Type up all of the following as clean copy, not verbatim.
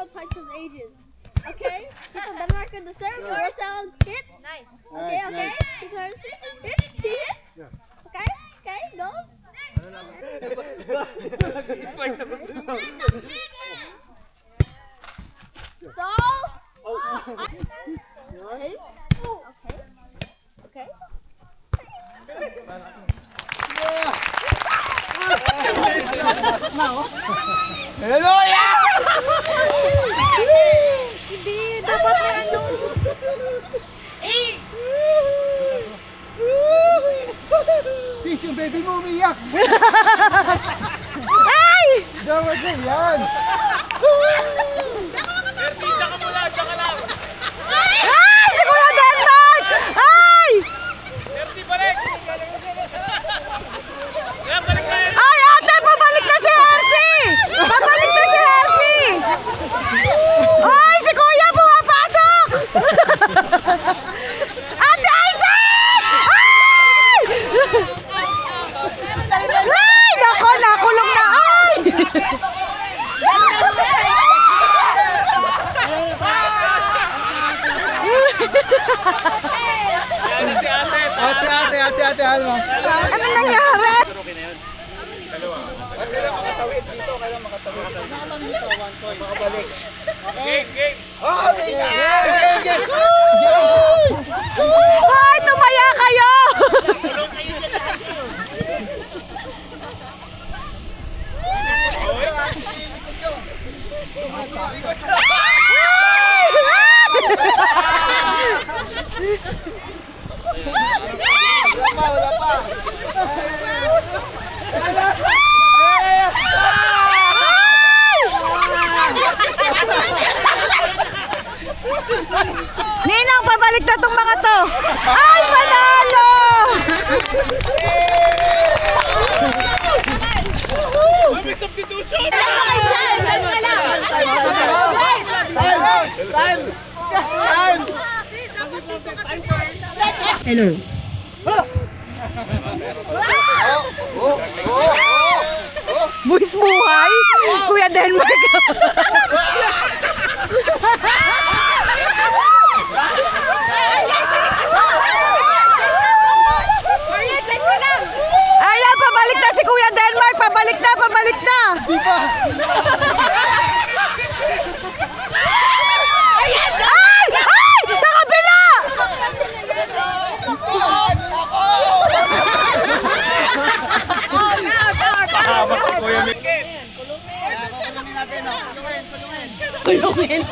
all types of ages. Okay? Dito, Denmark with the serve. Marcel hits. Nice. Okay, okay. He clears it. Hits. He hits. Okay, okay. Goes. So. Okay. Okay. Okay. Hello, yeah! Hindi, dapat na ano. Sis, yung baby mo umiyak! Ay! Dapat na yan! Mercy, tsaka mula, tsaka lang. Ay! Si Kuya Denmark! Ay! Mercy, balik. Yan, balik na yan. Ay, ate! Pabalik na si Hershey! Pabalik na si Hershey! Ay! Si Kuya pumapasok! Ate Isaac! Ay! Ay! Nako! Nakulong na! Ay! Yan si ate. Ate, Alma. Ano nangyari? Kailan makatawid dito, kailan makatawid. Makabalik. Game, game. Oh, okay! Ay! Tumaya kayo! Wala pa! Ninang, pabalik na tong mga to! Ay! Panalo! May substitution. Hello. Buwis buhay? Kuya Denmark. Ayan, pabalik na si Kuya Denmark. Pabalik na, pabalik na. Ay! Ay! Sa kabila! Pahamak si Kuya Miguel. Kulungin.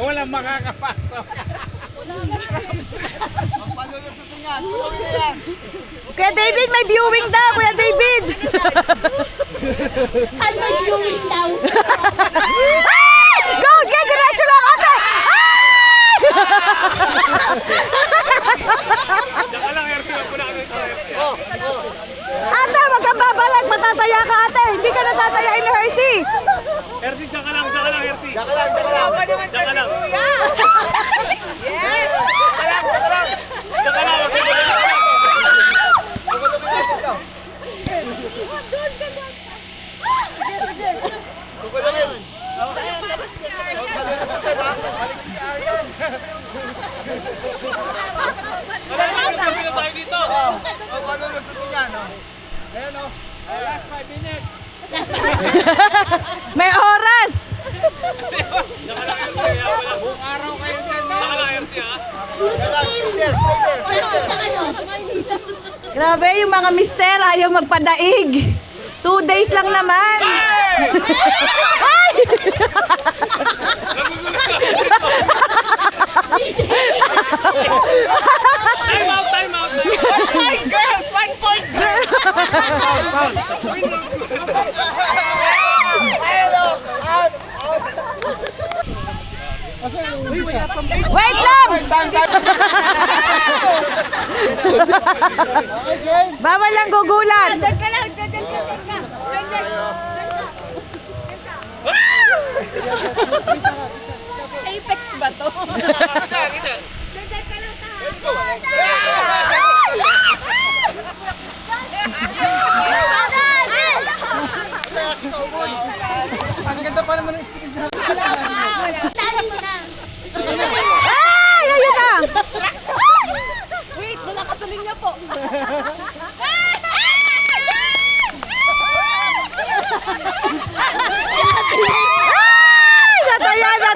Walang makakapasok. Kuya David, may viewing daw. Kuya David. Ano may viewing daw? Ay! Go! Get diretso lang, ate! Ay! Tsaka lang, Hershey. Wag mo na kami ito, Hershey. Ate, wag kang babalik. Matataya ka, ate. Hindi ka natatayain ni Hershey. Hershey, tsaka lang, Hershey. Tsaka lang. Tsaka lang. Tsaka lang, wag mo na. Kami na tayo dito. Paano lusutin yan, no? Ayan, no? Last 5 minutes. May oras. Tsaka lang, Hershey. Buong araw kayo dyan. Tsaka lang, Hershey, ha? Stay there. Grabe, yung mga mister ayaw magpadaig. 2 days lang naman. Hey! Ay! Time out, time out. 1 point, girls! 1 point, girls! Wait lang! Bawal lang gugulan. Diyan ka lang, diyan ka. Apex ba to? Ang ganda pa naman ng stick sa Tali mo na. Ay, ayun na! Wait, wala kasaling niya po.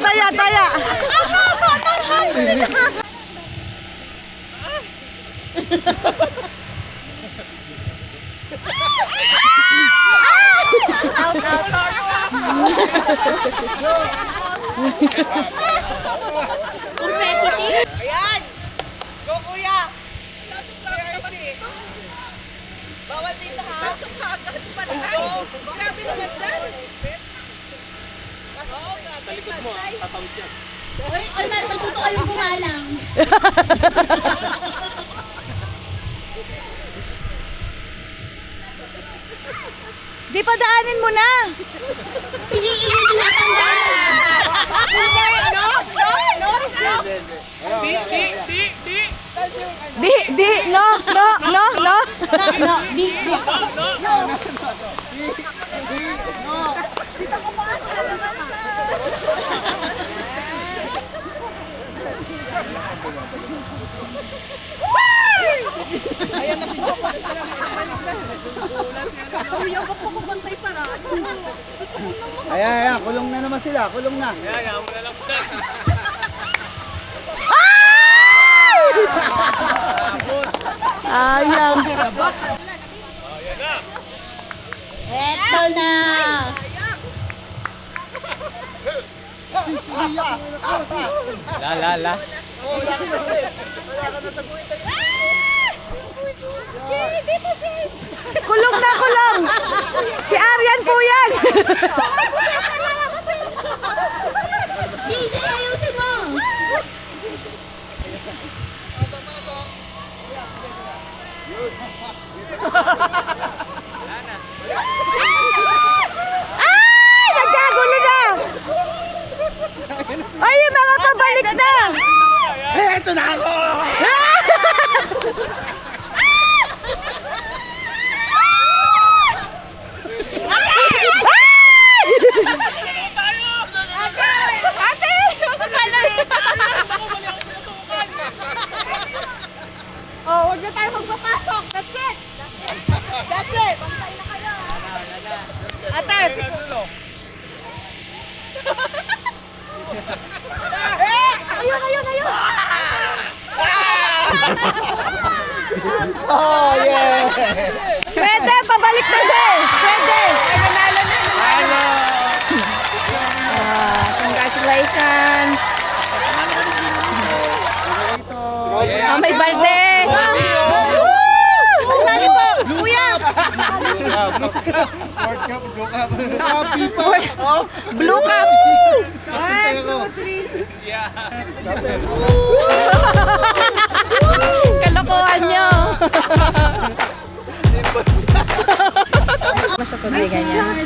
Ay, nataya. Competitive. Ayan! Go, kuya! Bawal dito, ha? Grabe naman dyan! Sa likod mo, tatawid yan. Oy, man, matuto kayong bumalang. Di pa daanin mo na. Piliin na tanggalan. No. No, di. Ayan, kulong na naman sila, kulong na. Kaya, mo na lang dyan. Ayang. Ayan na. Eto na. La. Kulong na kulong. Si Arian po yan. DJ, ayusin mo. Ay, nagkagulo na. Ay, yung mga pabalik na. Eto na ako! Oh, huwag na tayo magpapasok. That's it. That's it. Bantay na kayo. Ate, ayun. Oh, yeah! Pwede, pabalik na siya. Pwede. Congratulations. Oh, may balde. Sali po, kuya. World Cup, Blue Cup. Happy pa! Oh, Blue Cup. One, two, three. Kalokohan nyo. Masya po may ganyan.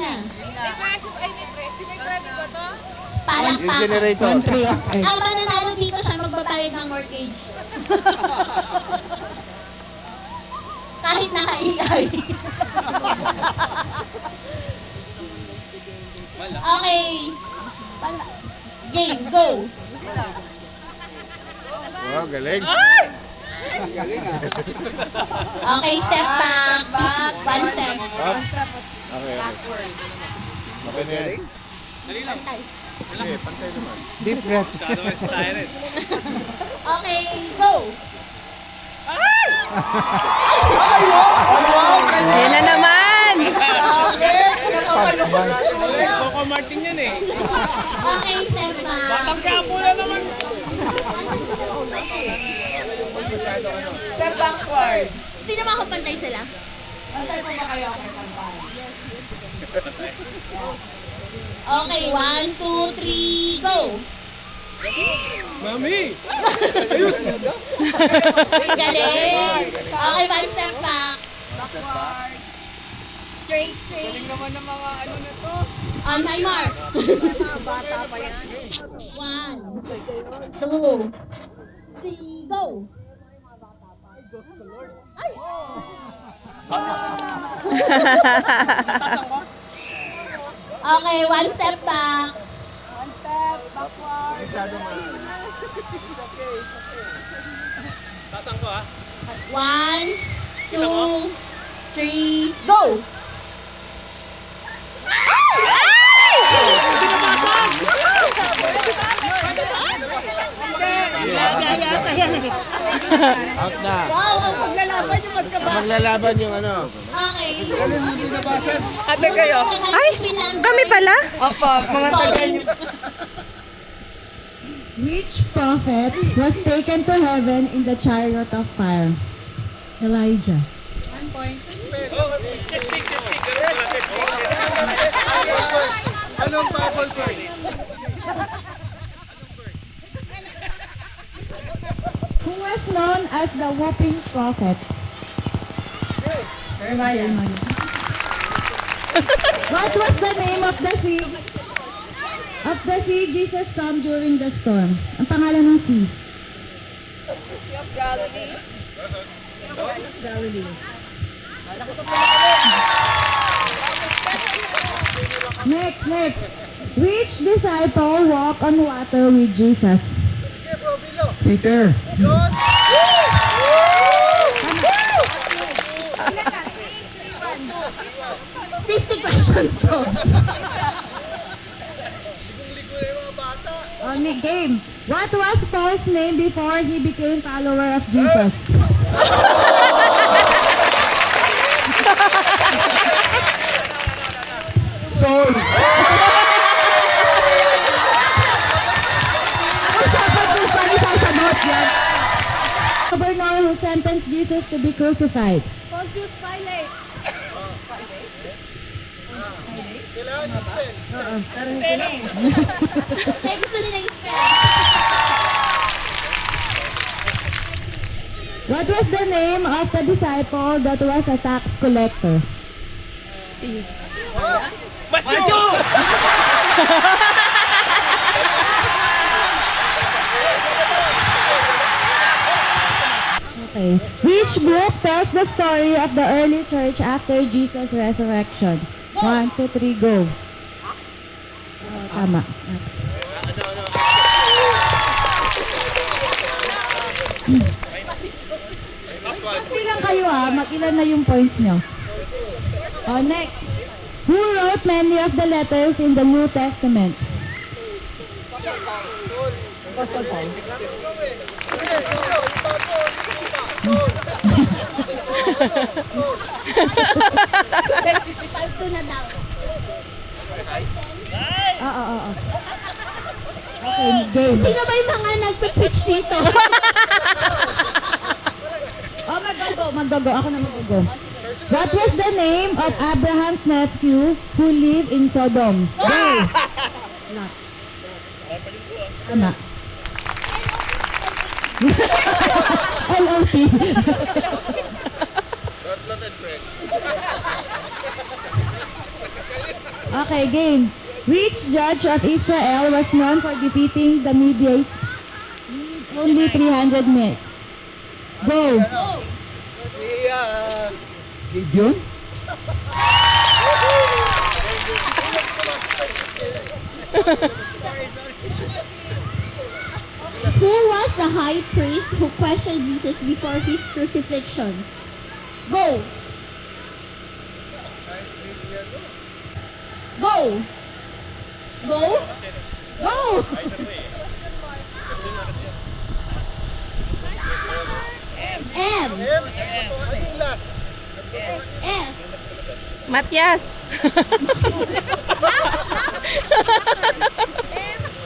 na. May presyo, ay may presyo, may premyo ba to? Palakpak. generator. Ang mananalo dito siya magbabayad ng mortgage. Kahit naka-AI. Okay. Game, go. Wow, galing. Okay, step back. One step. Okay. Okay na yan. Okay, pantay naman. Deep breath. Okay, go. Yan na naman. Coco Martin yan eh. Okay, step back. Kapo na naman. Step backward. Hindi naman ako pantay sila. Antay po ba kayo? Okay, pantay. Okay, 1, 2, 3, go. Mami! Galing. Okay, one step back. Backward. Straight, straight. Galing naman ng mga ano na to. On my mark. Mga bata pa yan. 1, 2, 3, go. Okay, one step back. One step, backward. Tatang ko ah. 1, 2, 3, go. Out na. Maglalaban yung magkaba. Maglalaban yung ano. Okay. Ate kayo. Ay, kami pala? Opo, mga tagal nyo. Which prophet was taken to heaven in the chariot of fire? Elijah. Anong bubble first? Who was known as the whooping prophet? What was the name of the sea? Of the sea Jesus calmed during the storm. Ang pangalan ng sea? Sea of Galilee. Galilee. Next. Which disciple walked on water with Jesus? Peter. 50 questions to. Only game. What was Paul's name before he became follower of Jesus? Soul! Usapan kung paano sasagot yan. Governor who sentenced Jesus to be crucified. Pontius Pilate. Okay, gusto nila yung spell. What was the name of the disciple that was a tax collector? Okay. Which book tells the story of the early church after Jesus' resurrection? 1, 2, 3, go. Tama. Acts. Mag-ilan kayo mag-ilan na yung points nyo. Next. Who wrote many of the letters in the New Testament? Apostle Paul. Five to na daw. Oo. Okay, game. Sino ba yung mga nagpe-pitch dito? Maggogo. Ako na maggogo. What was the name of Abraham's nephew who lived in Sodom? Go! Lot. Tama. LOT. Not and fresh. Okay, game. Which judge of Israel was known for defeating the Midianites in only 300 minutes? Go. Si, Gideon? Who was the high priest who questioned Jesus before his crucifixion? Go. Go. Go. Go. M. Anong last? F. Matias.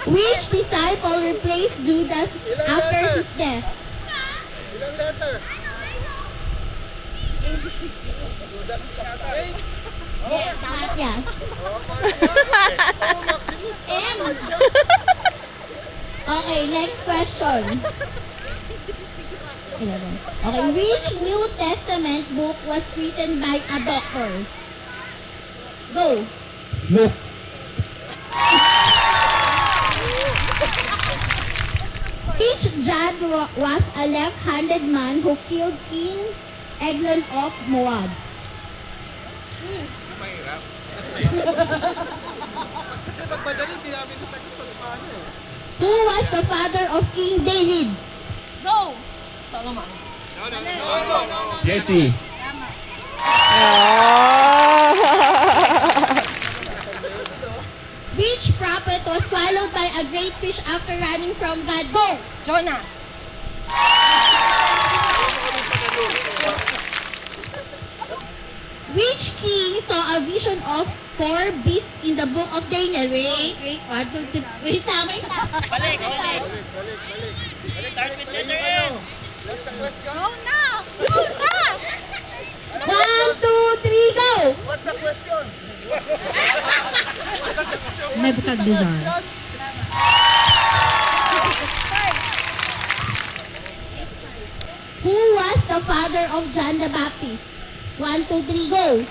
Which disciple replaced Judas after his death? Ilang letter? Judas Iscariot. Yes, Matthias. Oh, Maximus. M. Okay, next question. 11. Okay, which New Testament book was written by a doctor? Go. Look. Which judge was a left-handed man who killed King Eglon of Moab? Kasi nagpadali, hindi namin nasagot pa sa paano eh. Who was the father of King David? Go. Jesse. Which prophet was swallowed by a great fish after running from God? Go. Jonah. Which king saw a vision of 4 beasts in the book of Daniel? Wait. 1, 2, 3. Wait lang. Balik. Start with letter M. What's the question? Go na. 1, 2, 3, go. What's the question? Nebuchadnezzar. Who was the father of John the Baptist? 1, 2, 3, go.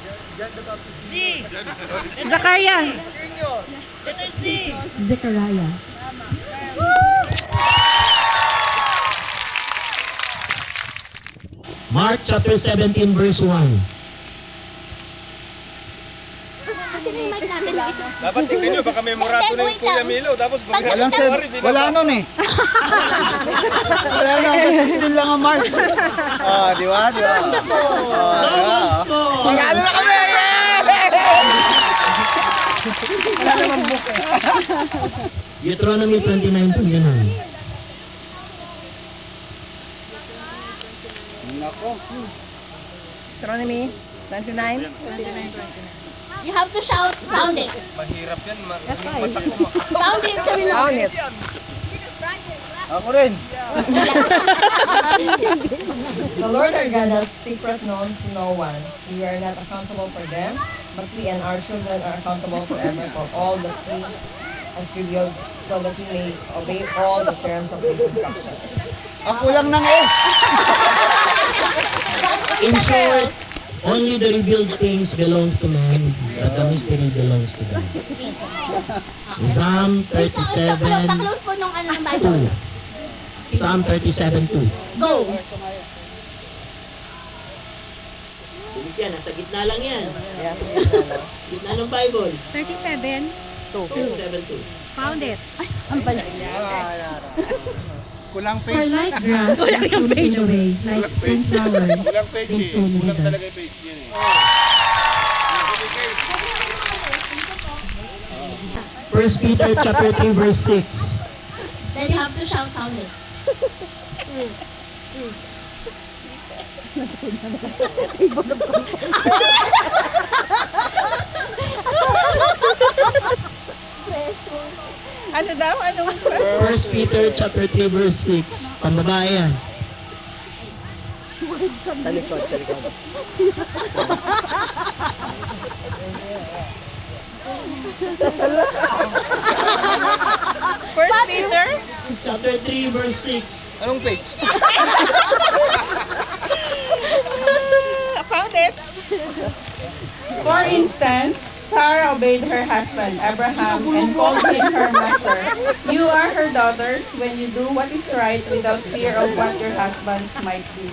C. Zakaria. Senior. Letter C. Zechariah. Mark chapter 17 verse 1. Sino yung mic namin? Dapat tingnan nyo, baka memorato na yung Kuya Milo. Tapos Walang sir, wala nun eh. Wala na, 16 lang ang mark. Ah, di ba? Di ba? Double score! Ano na kami? Deuteronomy 29 po ganun. Nako. Deuteronomy 29. You have to shout, found it. mahirap yan. Found it, sabi mo. Found it. Ako rin. The Lord our God has secret known to no one. We are not accountable for them, but we and our children are accountable forever for all that He has revealed, so that we may obey all the terms of His instruction. Ako lang ng S. In short, only the revealed things belongs to man, but the mystery belongs to God. Psalm Pa-close po nung ano ng Bible. 37:2. Psalm 37:2. Go. Bilis yan, nasa gitna lang yan. Gitna ng Bible. 37. 37:2. Found it. Kulang For page. like grass, they soon fade away. Like spring flowers, they soon wither. First Peter chapter 3 verse 6. Then you have to shout, found it. Ano daw? Anong First Peter chapter 3 verse 6. Pambabae yan. First Peter? Chapter 3 verse 6. Anong page? Found it. For instance, Sarah obeyed her husband, Abraham, and called him her master. You are her daughters when you do what is right without fear of what your husbands might do.